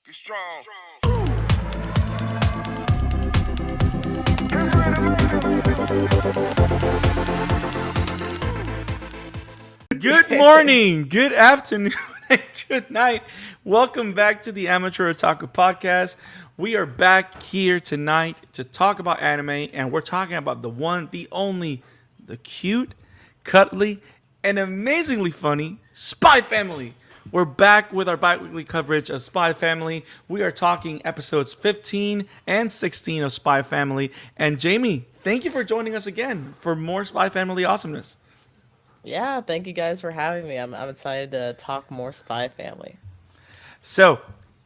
Get strong. Good morning, good afternoon, and good night. Welcome back to the Amateur Otaku podcast. We are back here tonight to talk about anime, and we're talking about the one, the only, the cute, cuddly, and amazingly funny Spy Family. We're back with our bi-weekly coverage of Spy Family. We are talking episodes 15 and 16 of Spy Family. And Jamie, thank you for joining us again for more Spy Family awesomeness. Yeah, thank you guys for having me. I'm excited to talk more Spy Family. So,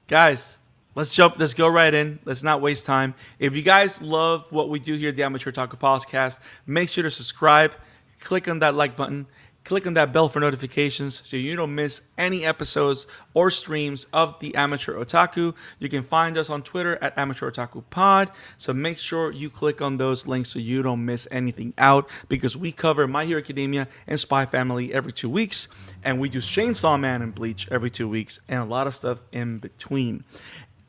guys, let's go right in. Let's not waste time. If you guys love what we do here at the Amateur Taco Podcast, make sure to subscribe, click on that like button, click on that bell for notifications so you don't miss any episodes or streams of the Amateur Otaku. You can find us on Twitter at Amateur Otaku Pod. So make sure you click on those links so you don't miss anything out, because we cover My Hero Academia and Spy Family every 2 weeks, and we do Chainsaw Man and Bleach every 2 weeks, and a lot of stuff in between.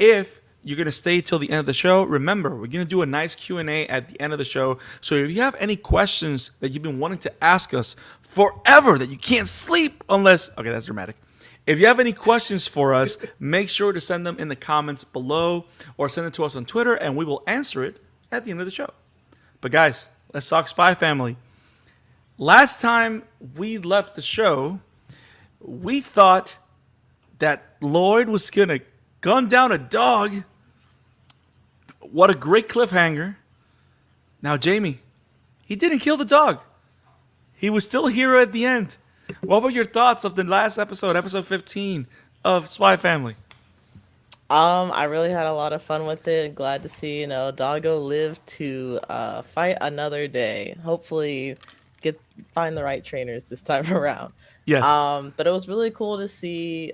If you're going to stay till the end of the show, remember, we're going to do a nice Q&A at the end of the show. So if you have any questions that you've been wanting to ask us forever that you can't sleep unless... Okay, that's dramatic. If you have any questions for us, make sure to send them in the comments below or send it to us on Twitter, and we will answer it at the end of the show. But guys, let's talk Spy Family. Last time we left the show, we thought that Lloyd was going to gun down a dog. What a great cliffhanger. Now, Jamie, he didn't kill the dog. He was still a hero at the end. What were your thoughts of the last episode, episode 15 of Spy Family? I really had a lot of fun with it. Glad to see, Doggo live to fight another day. Hopefully find the right trainers this time around. Yes. But it was really cool to see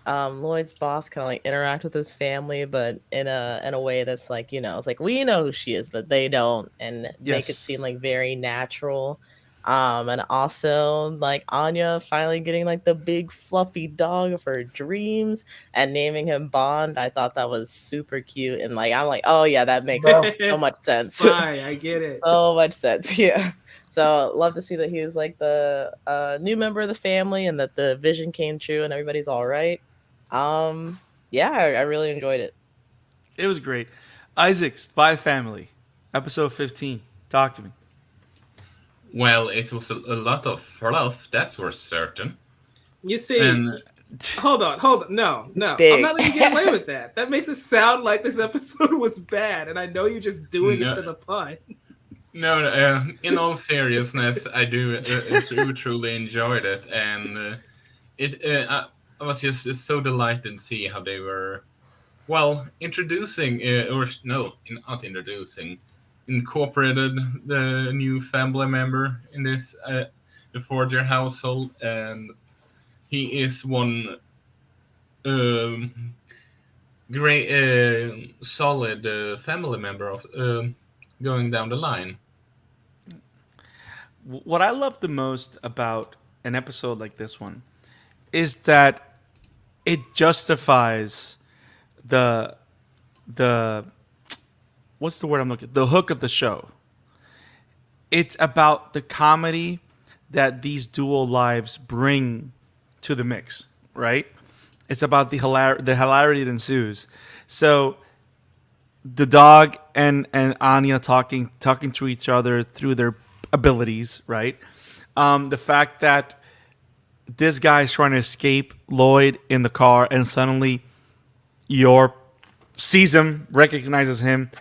Lloyd's boss kind of like interact with his family, but in a way that's like, it's like we know who she is, but they don't, and make it seem like very natural. And also like Anya finally getting like the big fluffy dog of her dreams and naming him Bond. I thought that was super cute, and like I'm like, oh yeah, that makes so much sense. Spy, I get it. So much sense, yeah. So love to see that he was like the new member of the family, and that the vision came true, and everybody's all right. Yeah, I really enjoyed it. It was great. Isak, Spy Family, episode 15. Talk to me. Well, it was a lot of fluff, that's for certain. You see, And hold on. No. Dig. I'm not letting you get away with that. That makes it sound like this episode was bad, and I know you're just doing it for the pun. no, in all seriousness, I do truly enjoyed it, and I was just so delighted to see how they were, introducing, not introducing, incorporated the new family member in this, the Forger household, and he is one great, solid family member of going down the line. What I love the most about an episode like this one is that it justifies the what's the word I'm looking? The hook of the show. It's about the comedy that these dual lives bring to the mix, right? It's about the hilarity that ensues. So the dog and Anya talking to each other through their abilities, right? The fact that this guy's trying to escape Lloyd in the car, and suddenly Yor sees him, recognizes him.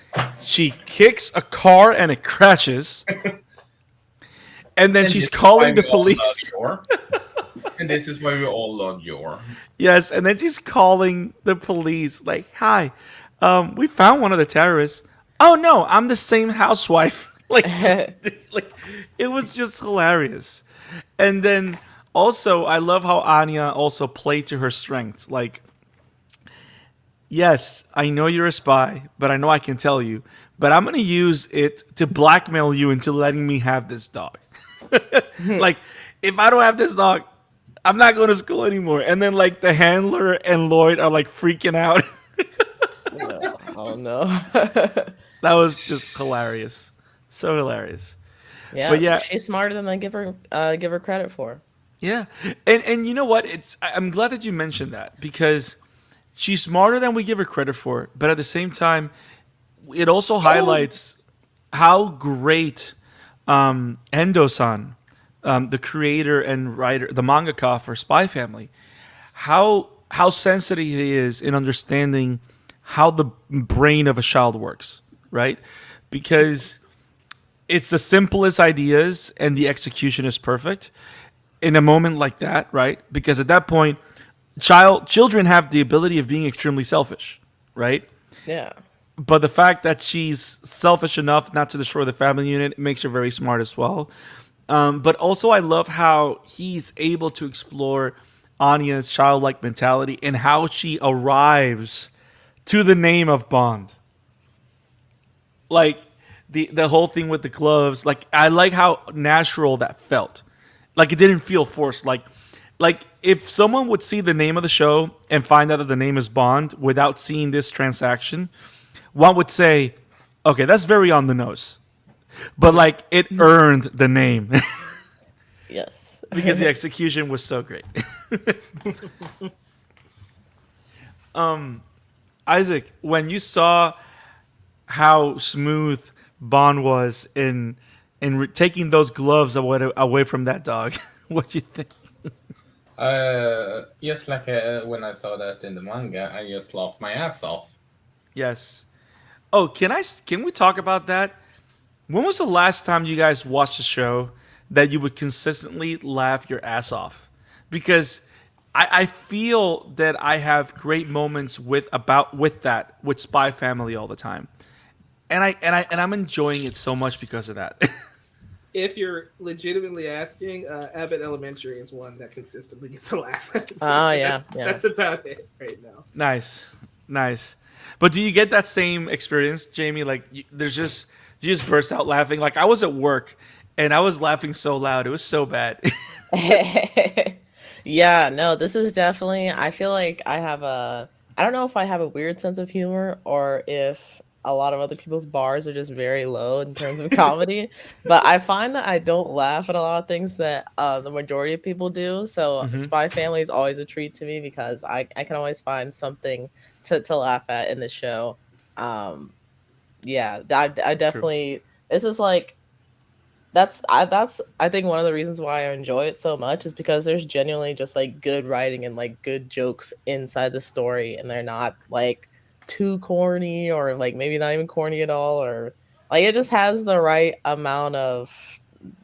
She kicks a car and it crashes. And then she's calling the police. And this is why we all love Yor. Yes, and then she's calling the police like, hi, we found one of the terrorists. Oh no, I'm the same housewife. like it was just hilarious. And then also, I love how Anya also played to her strengths. Like, yes, I know you're a spy, but I know I can tell you. But I'm going to use it to blackmail you into letting me have this dog. Like, if I don't have this dog, I'm not going to school anymore. And then like the handler and Lloyd are like freaking out. No. Oh no. That was just hilarious. So hilarious. But Yeah, yeah, she's smarter than I give her credit for. yeah. And you know what? I'm glad that you mentioned that because she's smarter than we give her credit for, but at the same time, it also highlights how great Endo-san, the creator and writer, the mangaka for Spy Family, how sensitive he is in understanding how the brain of a child works, right? Because it's the simplest ideas and the execution is perfect in a moment like that, right? Because at that point, children have the ability of being extremely selfish, right? Yeah. But the fact that she's selfish enough not to destroy the family unit makes her very smart as well. But also, I love how he's able to explore Anya's childlike mentality and how she arrives to the name of Bond. Like the whole thing with the gloves. Like I like how natural that felt. Like it didn't feel forced. Like if someone would see the name of the show and find out that the name is Bond without seeing this transaction, one would say, okay, that's very on the nose. But like it earned the name Yes. because the execution was so great. Isaac, when you saw how smooth Bond was in taking those gloves away from that dog, what do you think? Just like when I saw that in the manga, I just laughed my ass off. Yes. Oh, can we talk about that? When was the last time you guys watched a show that you would consistently laugh your ass off? Because I feel that I have great moments with Spy Family all the time, and I'm enjoying it so much because of that. If you're legitimately asking, Abbott Elementary is one that consistently gets a laugh. Oh yeah, That's about it right now. Nice. But do you get that same experience, Jamie? Like, do you just burst out laughing? Like I was at work and I was laughing so loud, it was so bad. Yeah, no, this is definitely, I feel like I don't know if I have a weird sense of humor or if a lot of other people's bars are just very low in terms of comedy, but I find that I don't laugh at a lot of things that the majority of people do. So Hmm. Spy Family is always a treat to me because I can always find something to laugh at in the show. Um, yeah, I True. definitely, this is like, that's I think one of the reasons why I enjoy it so much is because there's genuinely just like good writing and like good jokes inside the story, and they're not like too corny or like maybe not even corny at all, or like it just has the right amount of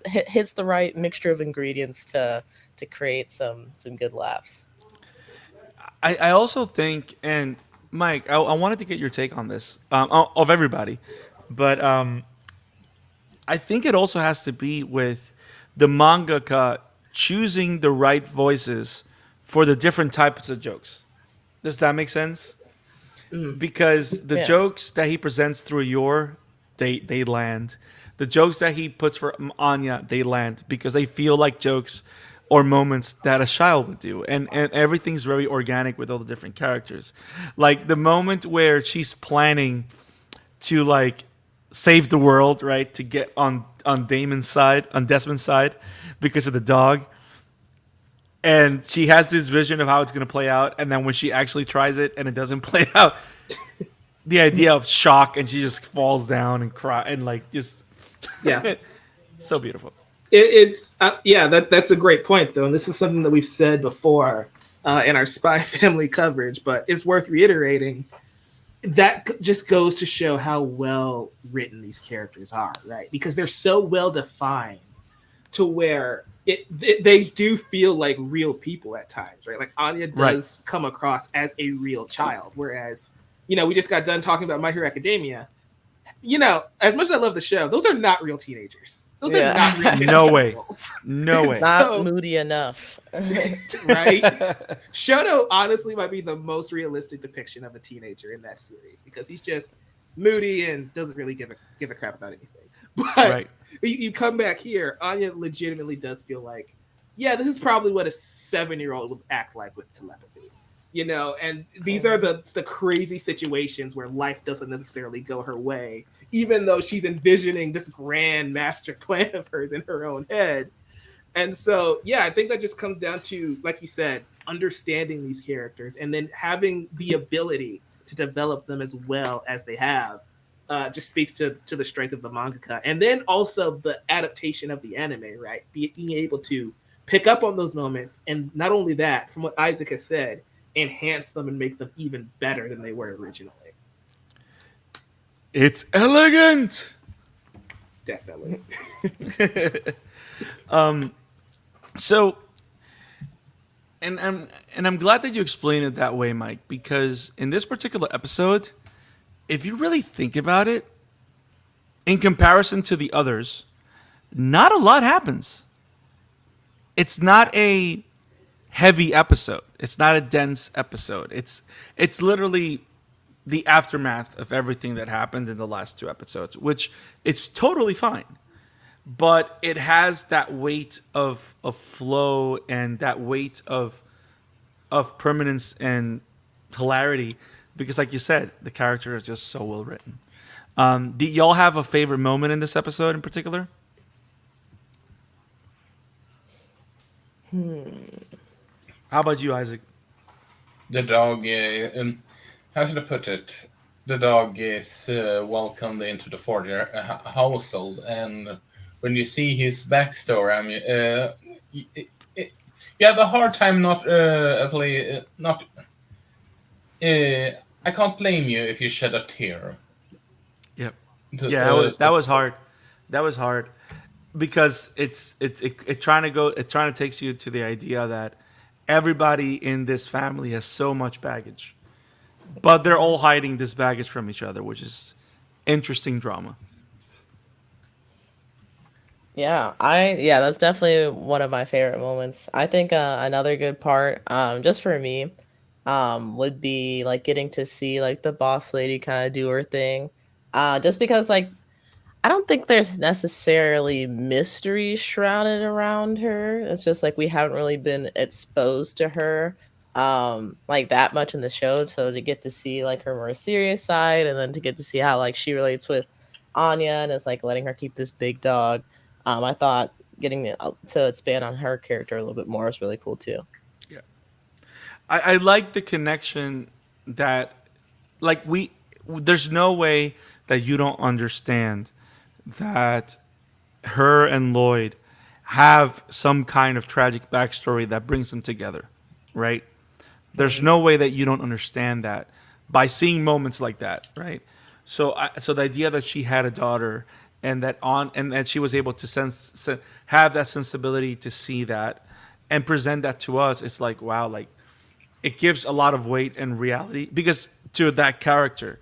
hits the right mixture of ingredients to create some good laughs. I also think, and Mike, I wanted to get your take on this of everybody, but I think it also has to be with the mangaka choosing the right voices for the different types of jokes. Does that make sense? Because the Yeah. jokes that he presents through they land. The jokes that he puts for Anya, they land because they feel like jokes or moments that a child would do. And everything's very organic with all the different characters. Like the moment where she's planning to like save the world, right? To get on Desmond's side because of the dog. And she has this vision of how it's going to play out, and then when she actually tries it and it doesn't play out, the idea of shock, and she just falls down and cry and like just Yeah. so beautiful. It's yeah, that's a great point though, and this is something that we've said before in our Spy Family coverage, but it's worth reiterating. That just goes to show how well written these characters are, right? Because they're so well defined to where they do feel like real people at times, right? Like Anya does come across as a real child, whereas we just got done talking about My Hero Academia. As much as I love the show, those are not real teenagers. Those are not real No way. 15-year-olds. No way. Not moody enough. Right? Shoto honestly might be the most realistic depiction of a teenager in that series because he's just moody and doesn't really give a crap about anything. But Right. you come back here, Anya legitimately does feel like yeah, this is probably what a 7-year-old would act like with telepathy. And these are the crazy situations where life doesn't necessarily go her way, even though she's envisioning this grand master plan of hers in her own head. And so, yeah, I think that just comes down to, like you said, understanding these characters and then having the ability to develop them as well as they have. Just speaks to the strength of the mangaka. And then also the adaptation of the anime, right? Being able to pick up on those moments. And not only that, from what Isaac has said, enhance them and make them even better than they were originally. It's elegant. Definitely. So, and I'm glad that you explained it that way, Mike, because in this particular episode, if you really think about it, in comparison to the others, not a lot happens. It's not a heavy episode. It's not a dense episode. It's literally the aftermath of everything that happened in the last 2 episodes, which it's totally fine. But it has that weight of flow and that weight of permanence and hilarity because, like you said, the character is just so well written. Do y'all have a favorite moment in this episode in particular? How about you, Isaac? The dog, how should I put it? The dog is welcomed into the Forger household, and when you see his backstory, I mean, you have a hard time not not. I can't blame you if you shed a tear. Yep. Yeah, that was hard. That was hard because it trying to takes you to the idea that everybody in this family has so much baggage, but they're all hiding this baggage from each other, which is interesting drama. Yeah, that's definitely one of my favorite moments. I think another good part, just for me, would be like getting to see like the boss lady kind of do her thing. Just because like I don't think there's necessarily mystery shrouded around her. It's just like we haven't really been exposed to her like that much in the show. So to get to see like her more serious side and then to get to see how like she relates with Anya and it's like letting her keep this big dog. I thought getting to expand on her character a little bit more is really cool too. Yeah, I like the connection that like there's no way that you don't understand that her and Lloyd have some kind of tragic backstory that brings them together, right? There's no way that you don't understand that by seeing moments like that, right? So the idea that she had a daughter and that she was able to have that sensibility to see that and present that to us, it's like wow, like it gives a lot of weight and reality because to that character.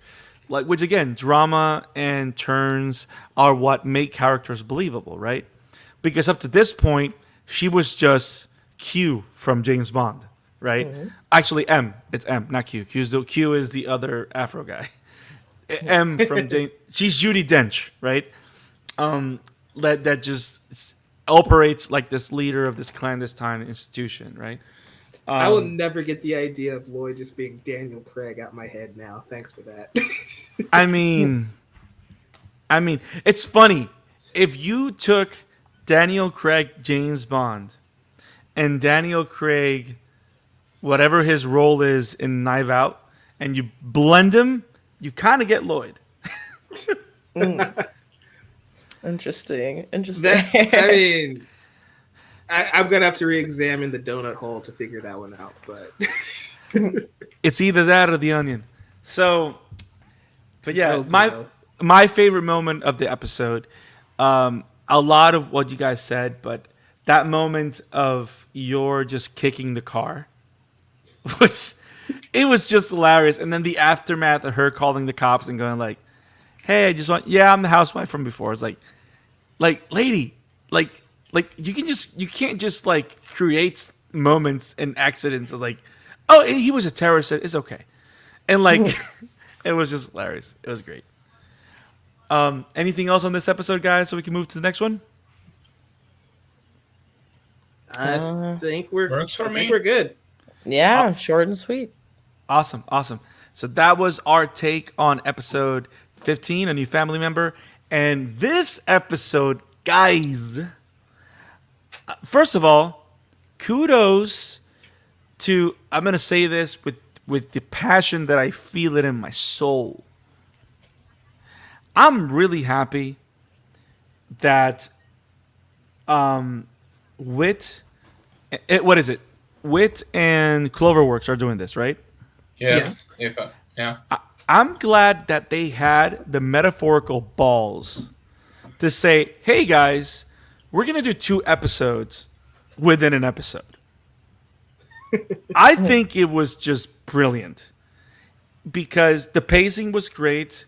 Like, which again, drama and turns are what make characters believable, right? Because up to this point, she was just Q from James Bond, right? Mm-hmm. Actually, M. It's M, not Q. Q is the other Afro guy. M from James. She's Judi Dench, right? That just operates like this leader of this clandestine institution, right? I will never get the idea of Lloyd just being Daniel Craig out my head now. Thanks for that. I mean, it's funny. If you took Daniel Craig James Bond and Daniel Craig, whatever his role is in Knives Out, and you blend them, you kind of get Lloyd. Interesting. I mean... I'm gonna have to re-examine the donut hole to figure that one out, but it's either that or the onion. So, but yeah, my favorite moment of the episode, a lot of what you guys said, but that moment of you're just kicking the car was just hilarious, and then the aftermath of her calling the cops and going like, "Hey, I'm the housewife from before." It's like lady, like you can't just like create moments and accidents of like, oh, he was a terrorist. It's okay, and like it was just hilarious. It was great. Anything else on this episode, guys? So we can move to the next one. Uh, Works for I think me. we're good. yeah, short and sweet. Awesome. So that was our take on episode 15, a new family member. And this episode, guys, first of all, kudos to, I'm going to say this with the passion that I feel it in my soul. I'm really happy that Wit, what is it? Wit and Cloverworks are doing this, right? Yes. Yeah. I'm glad that they had the metaphorical balls to say, hey guys, we're going to do 2 episodes within an episode. I think it was just brilliant because the pacing was great.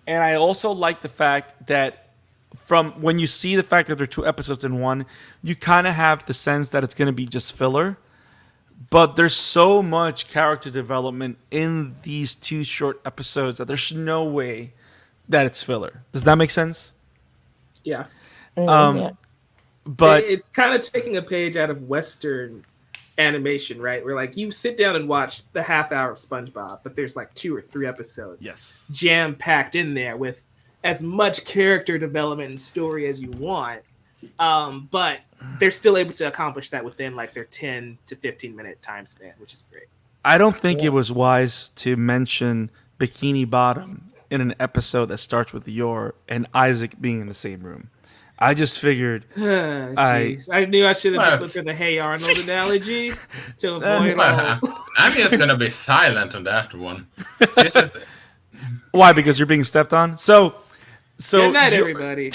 And I also like the fact that from when you see the fact that there are 2 episodes in one, you kind of have the sense that it's going to be just filler. But there's so much character development in these 2 short episodes that there's no way that it's filler. Does that make sense? Yeah. Yeah. But It's kind of taking a page out of Western animation, right? Where like you sit down and watch the half hour of SpongeBob, but there's like 2 or 3 episodes yes, jam packed in there with as much character development and story as you want. But they're still able to accomplish that within like their 10 to 15-minute time span, which is great. I don't think it was wise to mention Bikini Bottom in an episode that starts with Yor and Isaac being in the same room. I just figured I knew I should have just looked at the Hey Arnold analogy to avoid all. I'm just gonna be silent on that one. This is, why, because you're being stepped on. So Good night, you- everybody.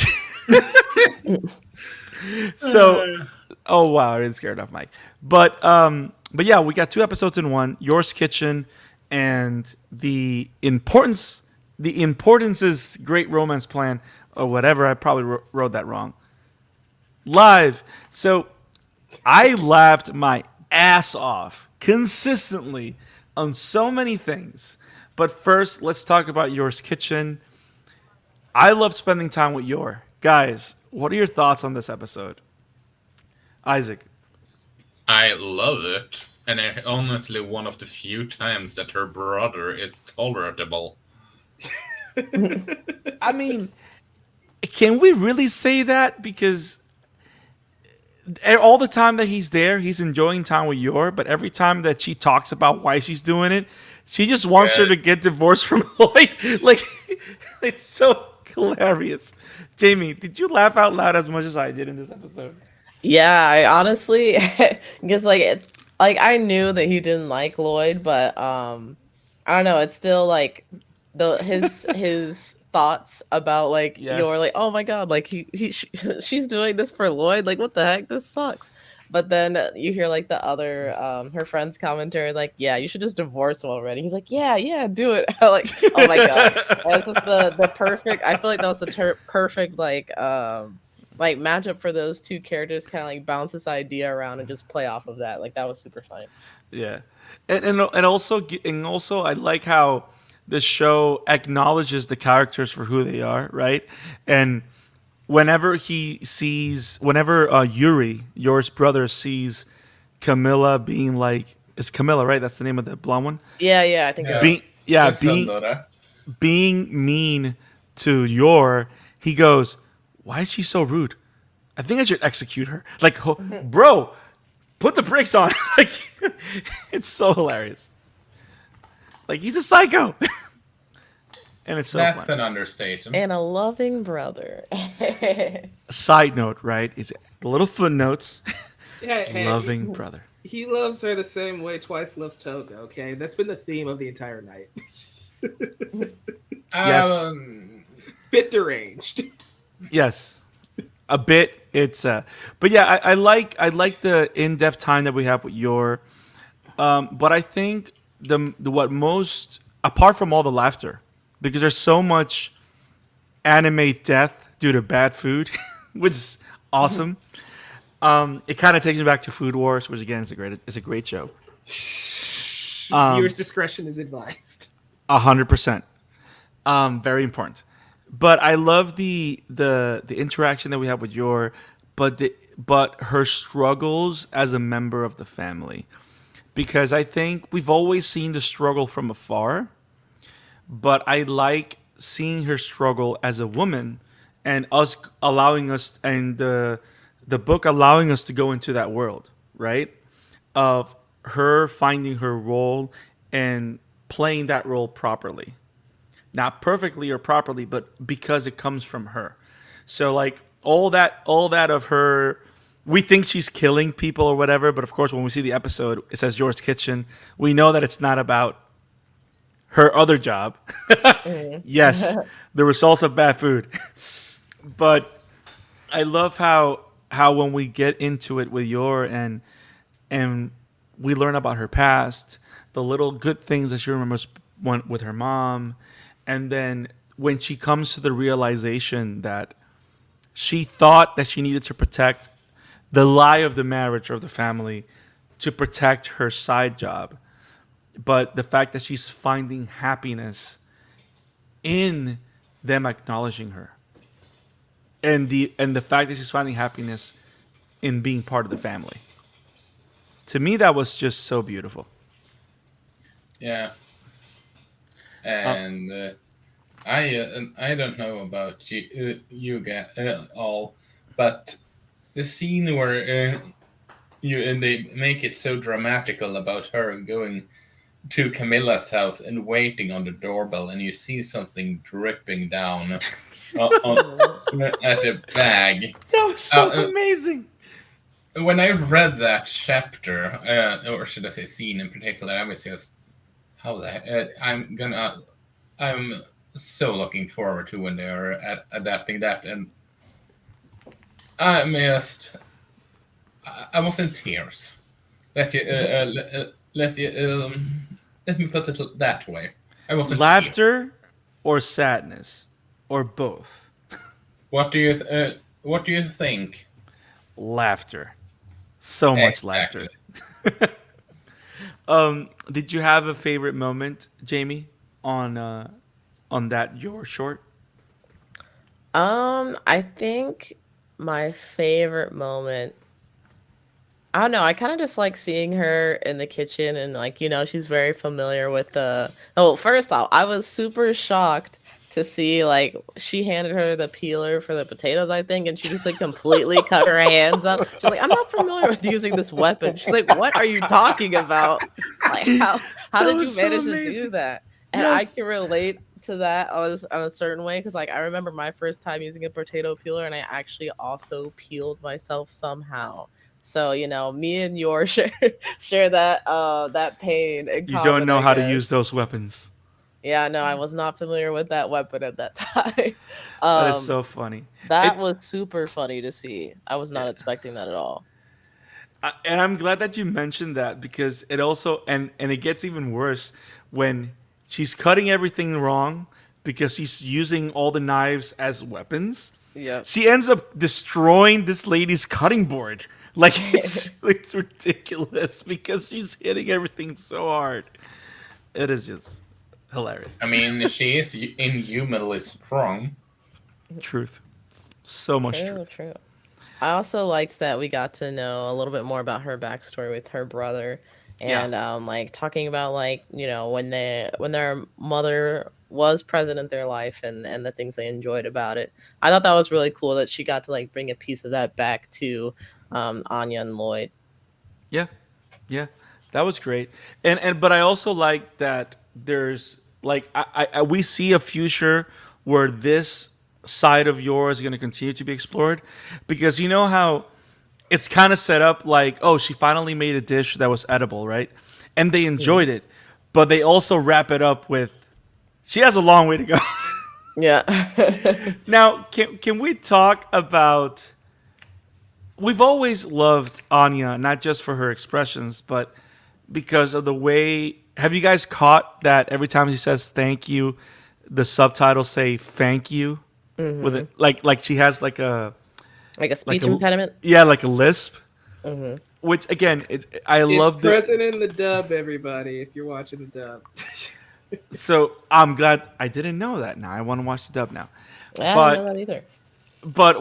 So, oh wow, I didn't scare it off Mike. But yeah, we got 2 episodes in one. Yours Kitchen and the importance is Great Romance Plan or whatever. I probably wrote that wrong. Live. So I laughed my ass off consistently on so many things. But first, let's talk about Yours Kitchen. I love spending time with Yor. Guys, what are your thoughts on this episode? Isaac. I love it, and honestly one of the few times that her brother is tolerable. I mean, can we really say that? Because all the time that he's there, he's enjoying time with Yor, but every time that she talks about why she's doing it, she just wants her to get divorced from Lloyd. Like, it's so hilarious. Jamie, did you laugh out loud as much as I did in this episode? Yeah, I honestly, because like it's like I knew that he didn't like Lloyd, but I don't know. It's still like his thoughts about like Yes. you're like, oh my god, like she's doing this for Lloyd. Like what the heck? This sucks. But then you hear like the other her friend's commentary, like, yeah, you should just divorce him already. He's like, yeah, do it. Like, oh my god, that's just the perfect. I feel like that was the perfect like matchup for those 2 characters, kind of like bounce this idea around and just play off of that. Like that was super funny. Yeah, and also I like how the show acknowledges the characters for who they are, right? And whenever Yuri, Yor's brother, sees Camilla being like, it's Camilla, right? That's the name of the blonde one. Yeah, I think. Yeah. Being mean to Yor, he goes, "Why is she so rude? I think I should execute her." Like, bro, put the brakes on. Like, it's so hilarious. Like, he's a psycho. And it's so That's funny. an understatement. And a loving brother. Side note, right? Is the little footnotes. Hey, Loving brother. He loves her the same way Twice loves Toga, okay? That's been the theme of the entire night. Yes. Bit deranged. Yes, a bit. It's but yeah, I like the in-depth time that we have with Yor. But I think the what most, apart from all the laughter, because there's so much anime death due to bad food, which is awesome. It kind of takes me back to Food Wars, which again is a great show. Viewers' discretion is advised. 100%. Very important. But I love the interaction that we have with Yor. But but her struggles as a member of the family. Because I think we've always seen the struggle from afar, but I like seeing her struggle as a woman, and us allowing us, and the book allowing us to go into that world, right? Of her finding her role and playing that role properly. Not perfectly or properly, but because it comes from her. So like all that of her, we think she's killing people or whatever, but of course when we see the episode, it says Yor's Kitchen. We know that it's not about her other job. Yes, the results of bad food. But I love how when we get into it with Yor, and we learn about her past, the little good things that she remembers with her mom, and then when she comes to the realization that she thought that she needed to protect the lie of the marriage or of the family to protect her side job, but the fact that she's finding happiness in them acknowledging her, and the fact that she's finding happiness in being part of the family. To me, that was just so beautiful. Yeah, Uh, and I don't know about you guys all, but the scene where they make it so dramatical about her going to Camilla's house and waiting on the doorbell, and you see something dripping down at the bag. that was Uh, so uh, amazing. when I read that chapter, or should I say scene in particular, I was just, how the heck, I'm so looking forward to when they are adapting that, and I missed. I was in tears. Let you let you let me put it that way. I was in tears. Laughter or sadness or both. What do you think? Laughter. So much Exactly. laughter. Did you have a favorite moment, Jamie, on that your short? I think my favorite moment, I don't know. I kind of just like seeing her in the kitchen and like, she's very familiar with the. Oh, first off, I was super shocked to see like she handed her the peeler for the potatoes, I think, and she just like completely cut her hands up. She's like, I'm not familiar with using this weapon. She's like, what are you talking about? Like how That did was you so manage to do amazing. that? And I Yes. can relate to that on a certain way because like I remember my first time using a potato peeler and I actually also peeled myself somehow. So, me and Yor share that pain in You don't common, know I how to use guess. those weapons. Yeah, no, I was not familiar with that weapon at that time. That is um so funny. that It was super funny to see. I was not expecting that at all. and I'm glad that you mentioned that because it also and it gets even worse when she's cutting everything wrong because she's using all the knives as weapons. Yep. She ends up destroying this lady's cutting board. Like it's ridiculous because she's hitting everything so hard. It is just hilarious. I mean, she is inhumanly strong. Truth. So much True, truth. true. I also liked that we got to know a little bit more about her backstory with her brother, Yeah. and like talking about like when their mother was present in their life and the things they enjoyed about it. I thought that was really cool that she got to like bring a piece of that back to Anya and Lloyd. Yeah. Yeah, that was great, and but I also like that there's like we see a future where this side of yours is going to continue to be explored, because you know how it's kind of set up like, oh, she finally made a dish that was edible, right? And they Mhm. enjoyed it, but they also wrap it up with she has a long way to go. Yeah. Now, can we talk about? We've always loved Anya, not just for her expressions, but because of the way. Have you guys caught that every time she says thank you, the subtitles say thank you with it, Hmm. like she has like a Like a like speech a impediment. yeah, like a lisp. Hmm. Which again, I It's loved it. present in the dub, everybody. If you're watching the dub, So I'm glad I didn't know that. Now I want to watch the dub now, I didn't know but that either.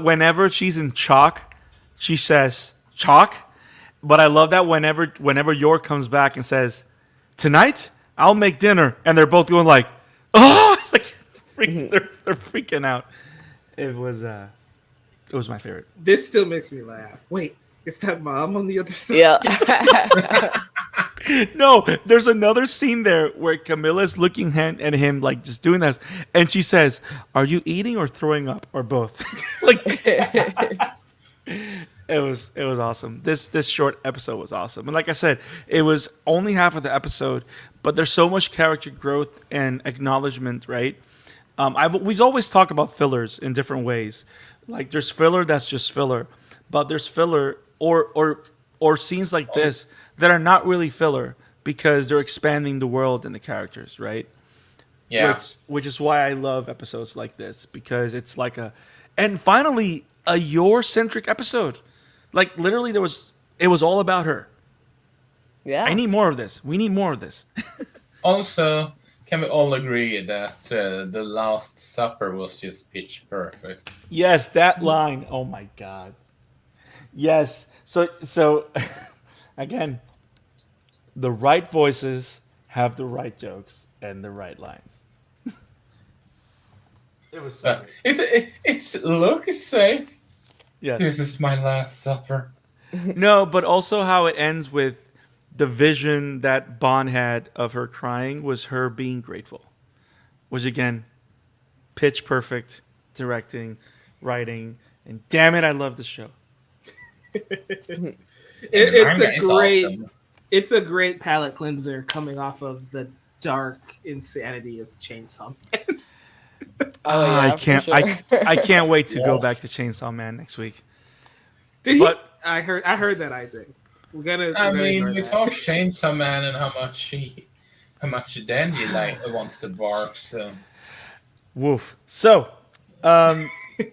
whenever she's in chalk, she says chalk. But I love that whenever York comes back and says, tonight I'll make dinner, and they're both going like, oh, like they're freaking out. It was my favorite. This still makes me laugh. Wait, is that mom on the other side? Yeah. No, there's another scene there where Camilla's looking at him like just doing this, and she says, "Are you eating or throwing up or both?" Like it was awesome. This short episode was awesome, and like I said, it was only half of the episode, but there's so much character growth and acknowledgement, right? We've always talked about fillers in different ways. Like there's filler that's just filler, but there's filler or scenes like this that are not really filler because they're expanding the world and the characters, right? Yeah. Which is why I love episodes like this, because it's like and finally a your-centric episode. Like literally it was all about her. Yeah. I need more of this. We need more of this. Also, can we all agree that the Last Supper was just pitch perfect? Yes, that line. Oh my god. Yes. So again, the right voices have the right jokes and the right lines. It was so great. It's look safe. Yes. This is my last supper. No, but also how it ends with the vision that Bond had of her crying was her being grateful. Which again, pitch perfect directing, writing, and damn it, I love the show. It's a great palate cleanser coming off of the dark insanity of Chainsaw Man. Oh, yeah, I can't wait to go back to Chainsaw Man next week. I heard that, Isaac. We talked Chainsaw Man and how much Danny wants to bark. So, woof. So,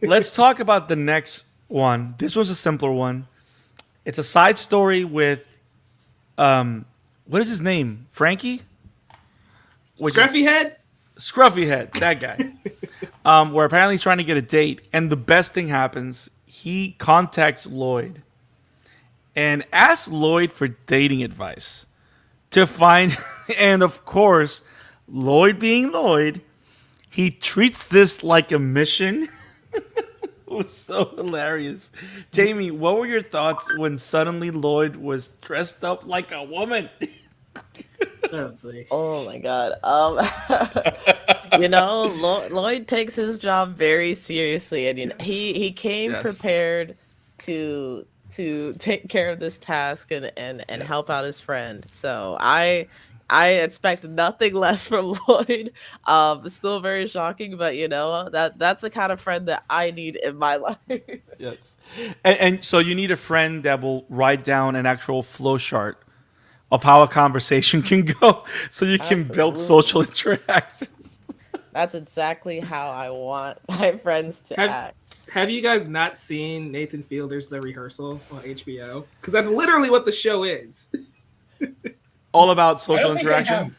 let's talk about the next one. This was a simpler one. It's a side story with, what is his name? Frankie? Scruffy Head? Scruffy Head, that guy. Where apparently he's trying to get a date, and the best thing happens. He contacts Lloyd and asks Lloyd for dating advice to find, and of course, Lloyd being Lloyd, he treats this like a mission. It was so hilarious. Jamie, what were your thoughts when suddenly Lloyd was dressed up like a woman? Oh my god. Lloyd takes his job very seriously, and he came prepared to take care of this task and help out his friend. So I expect nothing less from Lloyd. Still very shocking, but that's the kind of friend that I need in my life. Yes, and so you need a friend that will write down an actual flow chart of how a conversation can go, so you can build social interactions. That's exactly how I want my friends to act. Have you guys not seen Nathan Fielder's The Rehearsal on HBO? Because that's literally what the show is. All about social interaction.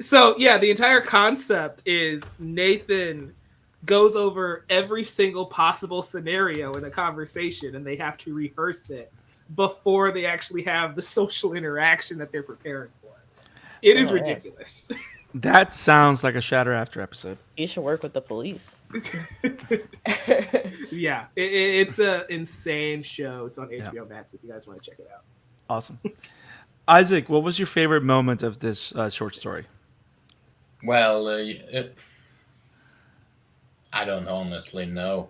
So yeah, the entire concept is Nathan goes over every single possible scenario in a conversation, and they have to rehearse it before they actually have the social interaction that they're preparing for. It is ridiculous. That sounds like a Shatter After episode. You should work with the police. Yeah, it's an insane show. It's on HBO Max if you guys want to check it out. Awesome. Isaac, what was your favorite moment of this short story? Well, I don't honestly know.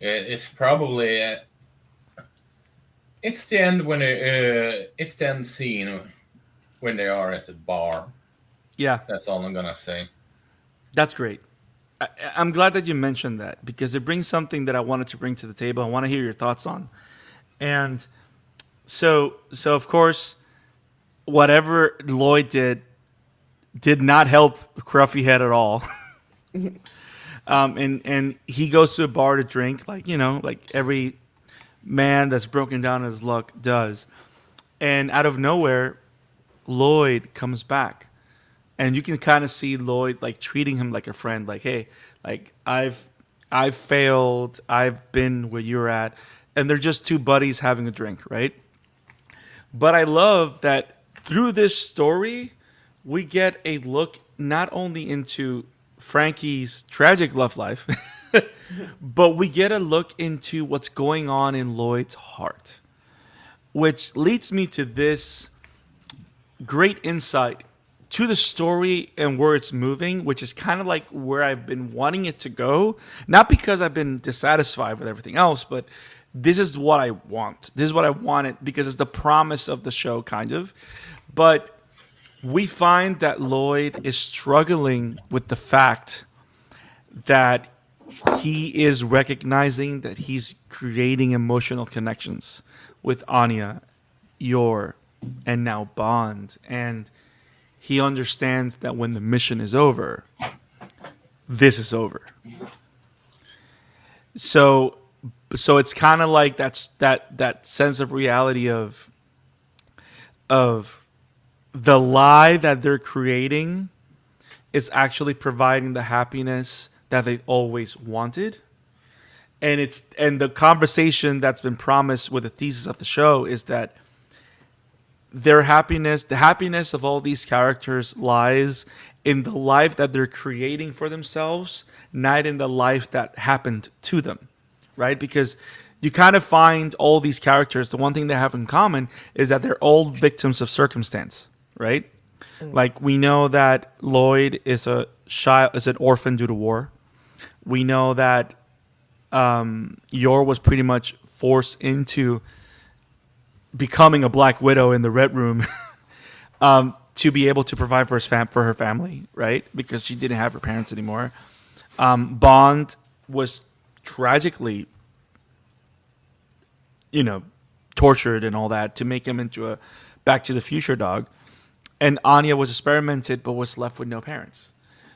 It's probably it's the end when it's the end scene when they are at the bar. Yeah, that's all I'm gonna say. That's great. I'm glad that you mentioned that, because it brings something that I wanted to bring to the table. I want to hear your thoughts on. And so of course, whatever Lloyd did not help Scruffy Head at all. And he goes to a bar to drink, like every man that's broken down his luck does. And out of nowhere, Lloyd comes back. And you can kind of see Lloyd treating him like a friend, like, hey, I've failed, I've been where you're at. and they're just two buddies having a drink, right? But I love that through this story, we get a look not only into Frankie's tragic love life, but we get a look into what's going on in Lloyd's heart, which leads me to this great insight to the story and where it's moving, which is kind of like where I've been wanting it to go. Not because I've been dissatisfied with everything else, but this is what I want. This is what I wanted because it's the promise of the show, kind of. But we find that Lloyd is struggling with the fact that he is recognizing that he's creating emotional connections with Anya, Yor, and now Bond. And he understands that when the mission is over, this is over. So it's kind of like that sense of reality of the lie that they're creating is actually providing the happiness that they always wanted. And the conversation that's been promised with the thesis of the show is that their happiness, the happiness of all these characters lies in the life that they're creating for themselves, not in the life that happened to them, right? Because you kind of find all these characters, the one thing they have in common is that they're all victims of circumstance, right? Like we know that Lloyd is an orphan due to war. We know that Yor was pretty much forced into becoming a Black Widow in the Red Room to be able to provide for her family, right? Because she didn't have her parents anymore. Bond was tragically, tortured and all that to make him into a Back to the Future dog. And Anya was experimented but was left with no parents.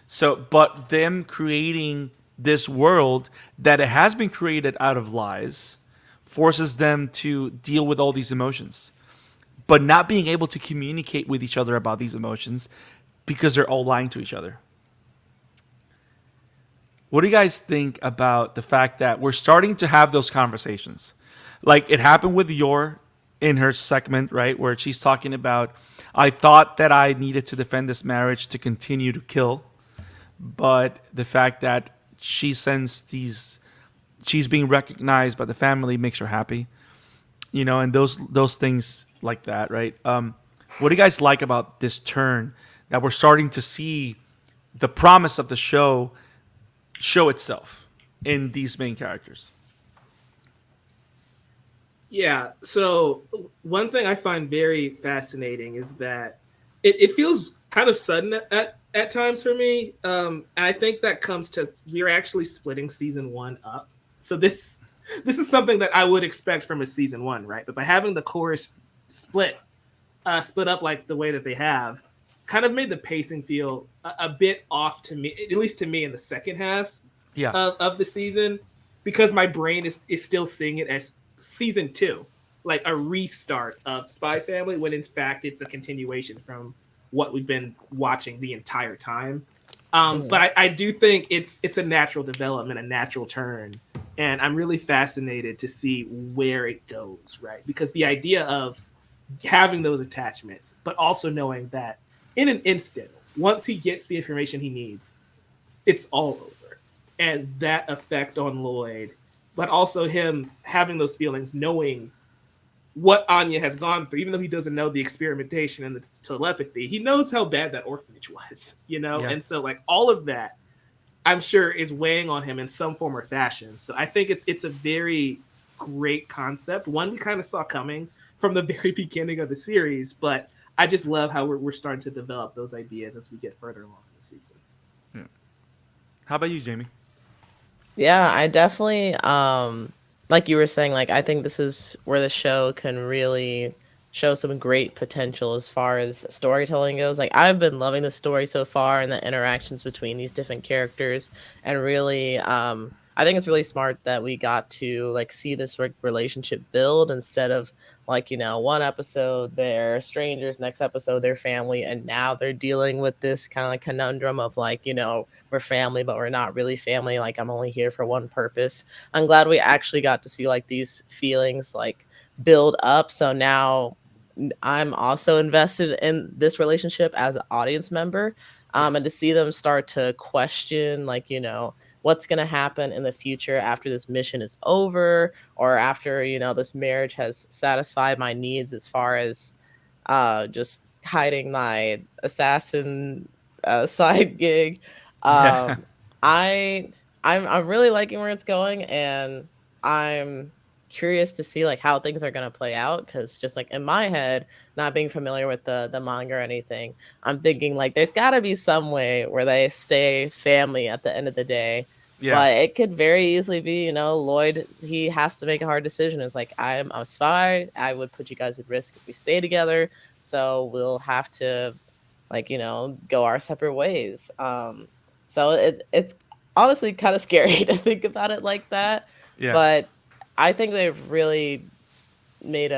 So, but them creating this world that it has been created out of lies forces them to deal with all these emotions, but not being able to communicate with each other about these emotions because they're all lying to each other. What do you guys think about the fact that we're starting to have those conversations? Like it happened with Yor in her segment, right? Where she's talking about, I thought that I needed to defend this marriage to continue to kill. But the fact that she sends she's being recognized by the family makes her happy, and those things like that, right? What do you guys like about this turn that we're starting to see the promise of the show itself in these main characters? Yeah. So one thing I find very fascinating is that it feels kind of sudden at times for me. And I think that comes to we're actually splitting season 1 up. So this is something that I would expect from a season 1, right? But by having the chorus split up like the way that they have, kind of made the pacing feel a bit off to me, at least to me in the second half of the season, because my brain is still seeing it as season 2, like a restart of Spy Family, when in fact it's a continuation from what we've been watching the entire time. But I do think it's a natural development, a natural turn, and I'm really fascinated to see where it goes, right? Because the idea of having those attachments, but also knowing that in an instant, once he gets the information he needs, it's all over. And that effect on Lloyd, but also him having those feelings, knowing what Anya has gone through, even though he doesn't know the experimentation and the telepathy, he knows how bad that orphanage was, Yeah. And so like all of that, I'm sure is weighing on him in some form or fashion. So I think it's a very great concept. One we kind of saw coming from the very beginning of the series, but I just love how we're starting to develop those ideas as we get further along in the season. Yeah. How about you, Jamie? Yeah, I definitely like you were saying, like I think this is where the show can really show some great potential as far as storytelling goes. Like I've been loving the story so far and the interactions between these different characters, and really I I think it's really smart that we got to like see this relationship build instead of like, one episode they're strangers, next episode they're family, and now they're dealing with this kind of like conundrum of like, we're family, but we're not really family. Like, I'm only here for one purpose. I'm glad we actually got to see like these feelings like build up. So now I'm also invested in this relationship as an audience member. And to see them start to question, like, what's going to happen in the future after this mission is over, or after, this marriage has satisfied my needs as far as just hiding my assassin side gig. Yeah. I I'm really liking where it's going, and I'm curious to see like how things are going to play out, because just like in my head, not being familiar with the manga or anything, I'm thinking like there's got to be some way where they stay family at the end of the day. Yeah. But it could very easily be, Lloyd, he has to make a hard decision. It's like, I'm a spy. I would put you guys at risk if we stay together. So we'll have to like, go our separate ways. So it's honestly kind of scary to think about it like that. Yeah. But I think they've really made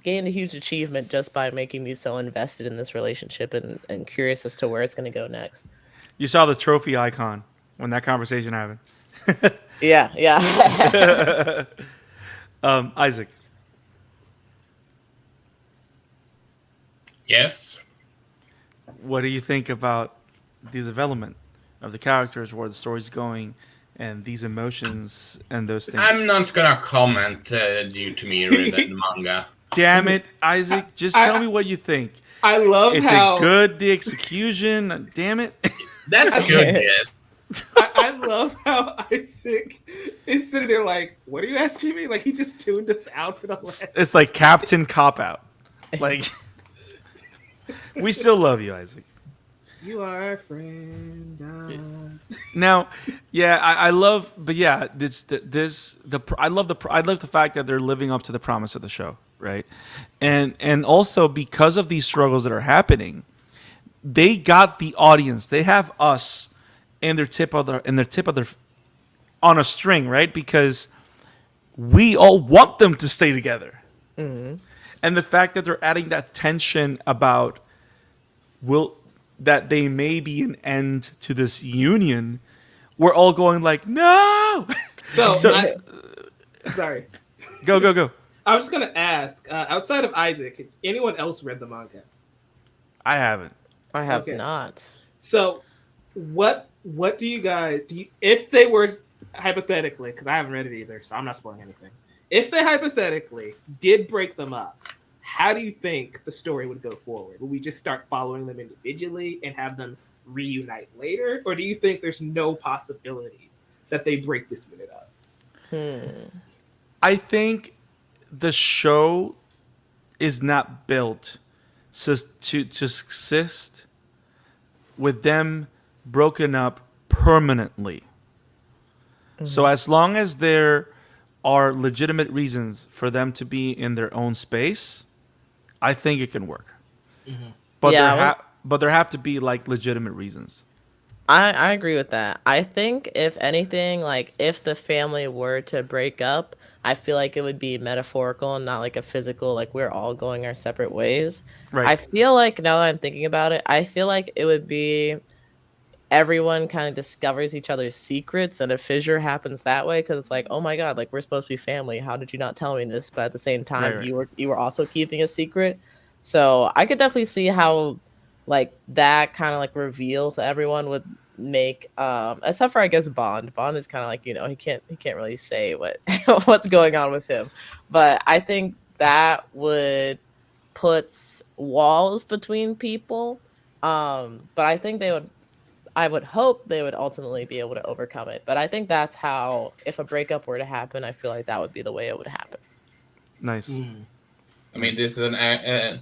gained a huge achievement just by making me so invested in this relationship and curious as to where it's going to go next. You saw the trophy icon when that conversation happened. Yeah. Isaac. Yes. What do you think about the development of the characters, where the story's going, and these emotions and those things? I'm not gonna comment due to me reading the manga. Damn it, Isaac! Just tell me what you think. I love It's how a good the execution. Damn it! That's good. Yes. I love how Isaac is sitting there like, "What are you asking me?" Like he just tuned us out for the last. It's like Captain Cop Out. Like we still love you, Isaac. You are our friend. Now, yeah, I love, but yeah, I love the fact that they're living up to the promise of the show, right? And also because of these struggles that are happening, they got the audience. They have us in their tip of their on a string, right? Because we all want them to stay together. Mm-hmm. And the fact that they're adding that tension about that they may be an end to this union, we're all going like, no. So sorry. Go. I was just gonna ask. Outside of Isaac, has anyone else read the manga? I haven't. I have Okay. not. So, what do you guys if they were hypothetically, because I haven't read it either, so I'm not spoiling anything. If they hypothetically did break them up, how do you think the story would go forward? Would we just start following them individually and have them reunite later, or do you think there's no possibility that they break this unit up? I think the show is not built to exist with them broken up permanently. Mm-hmm. So as long as there are legitimate reasons for them to be in their own space, I think it can work. Mm-hmm. But there have to be like legitimate reasons. I agree with that. I think if anything, like if the family were to break up, I feel like it would be metaphorical and not like a physical, like we're all going our separate ways. Right. I feel like now that I'm thinking about it, I feel like it would be everyone kind of discovers each other's secrets and a fissure happens that way, because it's like, oh my god, like we're supposed to be family. How did you not tell me this? But at the same time, right. you were also keeping a secret. So I could definitely see how like that kind of like reveal to everyone would make except for I guess Bond is kind of like, he can't really say what's going on with him, but I think that would put walls between people, but I think I would hope they would ultimately be able to overcome it. But I think that's how, if a breakup were to happen, I feel like that would be the way it would happen. Nice. I mean, this is an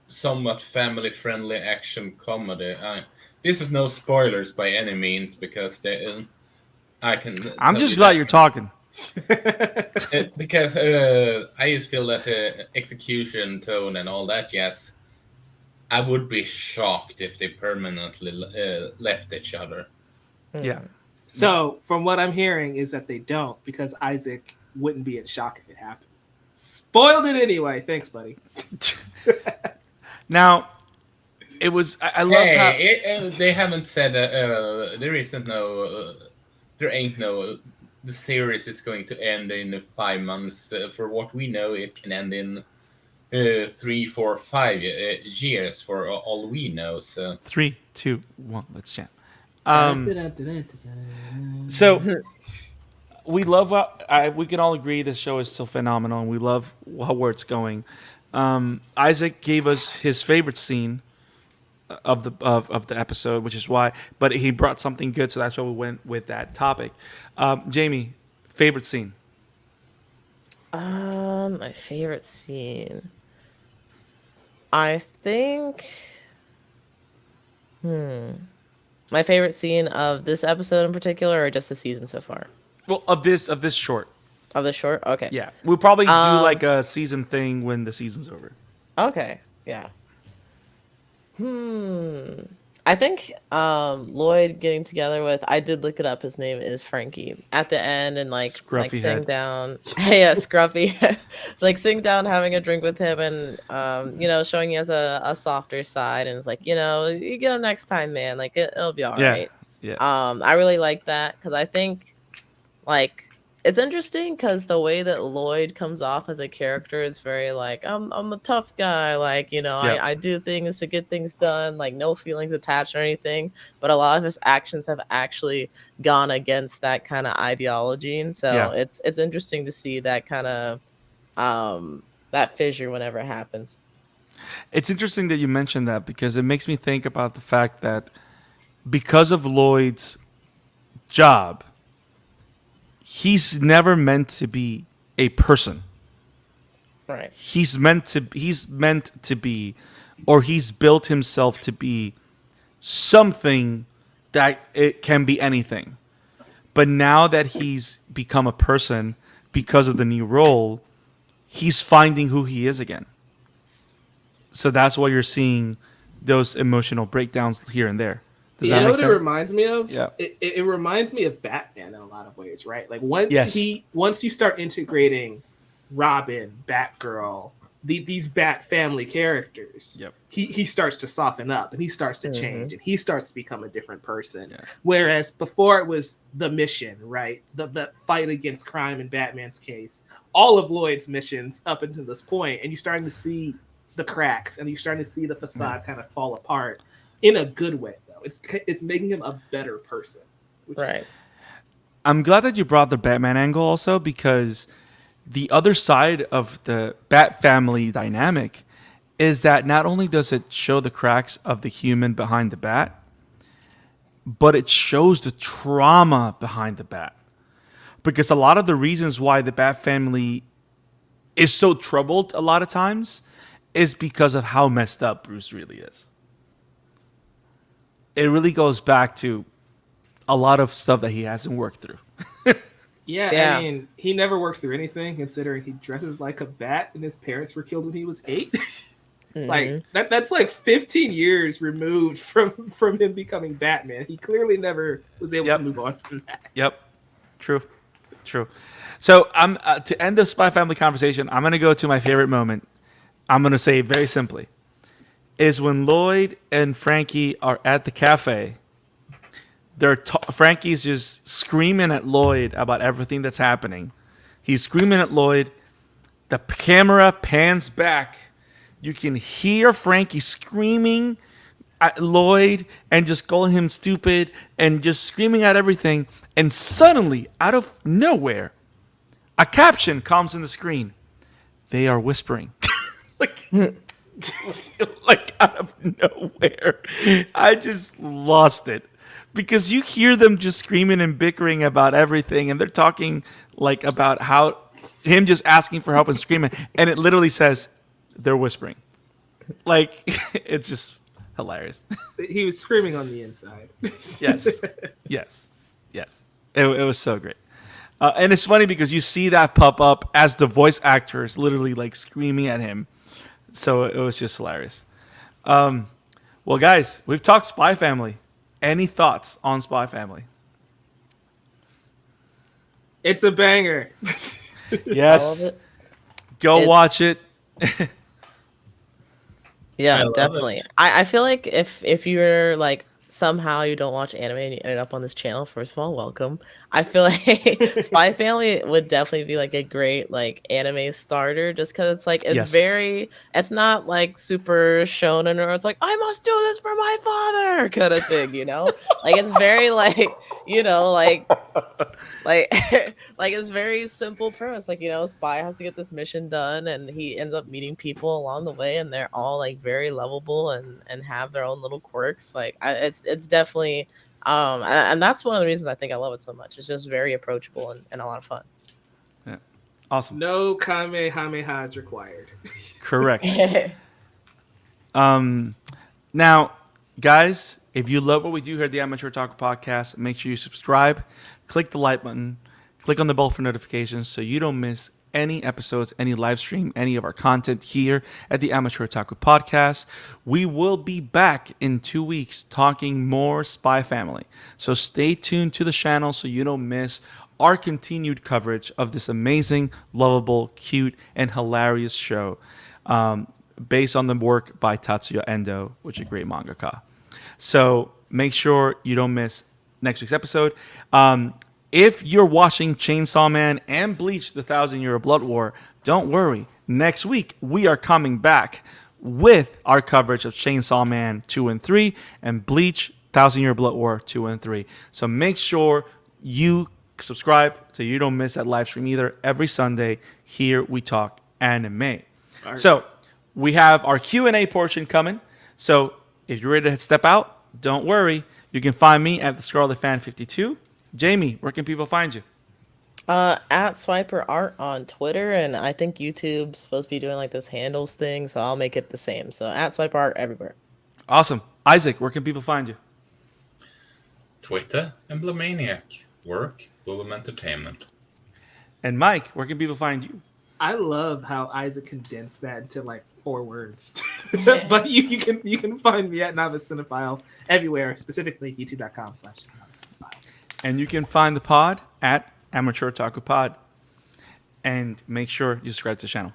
somewhat family-friendly action comedy. This is no spoilers by any means, because I'm just glad you're talking. Because I just feel that the execution, tone, and all that, yes, I would be shocked if they permanently left each other. Yeah. So, from what I'm hearing, is that they don't, because Isaac wouldn't be in shock if it happened. Spoiled it anyway. Thanks, buddy. Now, it was. I love how They haven't said there isn't no, there ain't no. The series is going to end in 5 months. For what we know, it can end in 3, 4, 5 years. For all we know, so 3, 2, 1. Let's jam. So we love. We can all agree this show is still phenomenal, and we love where it's going. Isaac gave us his favorite scene of the episode, which is why. But he brought something good, so that's why we went with that topic. Jamie, favorite scene? My favorite scene. I think. My favorite scene of this episode in particular, or just the season so far? Well, of this short. Of the short? Okay. Yeah, we'll probably do like a season thing when the season's over. Okay. Yeah. I think Lloyd getting together with, I did look it up, his name is Frankie at the end, and like Scruffy sitting head. down. Yeah, Scruffy. It's like sitting down having a drink with him, and showing he has a softer side, and it's like, you get him next time, man, like it'll be all right. Yeah. I really like that, because I think like it's interesting, because the way that Lloyd comes off as a character is very like, I'm a tough guy, like, I do things to get things done, like no feelings attached or anything, but a lot of his actions have actually gone against that kind of ideology, and so it's interesting to see that kind of that fissure whenever it happens. It's interesting that you mentioned that, because it makes me think about the fact that because of Lloyd's job, he's never meant to be a person. Right. He's meant to be, or he's built himself to be something that it can be anything. But now that he's become a person because of the new role, he's finding who he is again. So that's why you're seeing those emotional breakdowns here and there. Does that You know make what sense? it reminds me of? Yeah. It reminds me of Batman in a lot of ways, right? Like once you start integrating Robin, Batgirl, these Bat family characters, he starts to soften up, and he starts to change, and he starts to become a different person. Yeah. Whereas before it was the mission, right? The fight against crime in Batman's case, all of Lloyd's missions up until this point, and you're starting to see the cracks, and you're starting to see the facade kind of fall apart in a good way. It's making him a better person. Right. I'm glad that you brought the Batman angle also, because the other side of the Bat family dynamic is that not only does it show the cracks of the human behind the Bat, but it shows the trauma behind the Bat. Because a lot of the reasons why the Bat family is so troubled a lot of times is because of how messed up Bruce really is. It really goes back to a lot of stuff that he hasn't worked through. I mean, he never worked through anything, considering he dresses like a bat and his parents were killed when he was 8. Like that's like 15 years removed from him becoming Batman. He clearly never was able to move on from that. Yep. True. So I'm to end the Spy Family conversation, I'm going to go to my favorite moment. I'm going to say it very simply. Is when Lloyd and Frankie are at the cafe. Frankie's just screaming at Lloyd about everything that's happening. He's screaming at Lloyd. The camera pans back. You can hear Frankie screaming at Lloyd and just calling him stupid and just screaming at everything. And suddenly, out of nowhere, a caption comes in the screen. They are whispering. Like out of nowhere. I just lost it. Because you hear them just screaming and bickering about everything, and they're talking like about how him just asking for help and screaming, and it literally says they're whispering. Like, it's just hilarious. He was screaming on the inside. Yes. It was so great. And it's funny because you see that pop up as the voice actor is literally like screaming at him. So it was just hilarious. Well, guys, we've talked Spy Family. Any thoughts on Spy Family? It's a banger. Yes. it. Go watch it. Yeah, I love definitely. it. I feel like if you're like somehow you don't watch anime and you ended up on this channel, first of all, welcome. I feel like Spy Family would definitely be like a great like anime starter just because it's like Yes. it's not like super shonen or it's like I must do this for my father kind of thing, you know? Like it's very like, you know, like like it's very simple premise, like, you know, Spy has to get this mission done and he ends up meeting people along the way and they're all like very lovable and have their own little quirks. Like it's definitely and that's one of the reasons I think I love it so much. It's just very approachable and a lot of fun. Yeah. Awesome. No Kamehameha is required. Correct. Now, guys, if you love what we do here at the Amateur Otaku Podcast, make sure you subscribe, click the like button, click on the bell for notifications so you don't miss any episodes, any live stream, any of our content here at the Amateur Otaku Podcast. We will be back in 2 weeks talking more Spy Family. So stay tuned to the channel so you don't miss our continued coverage of this amazing, lovable, cute, and hilarious show. Based on the work by Tatsuya Endo, which is a great mangaka. So make sure you don't miss next week's episode. If you're watching Chainsaw Man and Bleach: The 1,000-Year Blood War, don't worry. Next week, we are coming back with our coverage of Chainsaw Man 2 and 3 and Bleach: 1,000-Year Blood War 2 and 3. So make sure you subscribe so you don't miss that live stream either. Every Sunday, here we talk anime. Right. So we have our Q&A portion coming. So if you're ready to step out, don't worry. You can find me at the Scarlet Fan 52. Jamie, where can people find you? At Swiper Art on Twitter, and I think YouTube's supposed to be doing like this handles thing, so I'll make it the same. So at Swiper Art everywhere. Awesome. Isaac, where can people find you? Twitter, Emblemaniac. Work, Boom Entertainment. And Mike, where can people find you? I love how Isaac condensed that into like 4 words. But you can find me at Novice Cinephile everywhere, specifically youtube.com/noviceCinephile. And you can find the pod at Amateur Otaku Pod. And make sure you subscribe to the channel.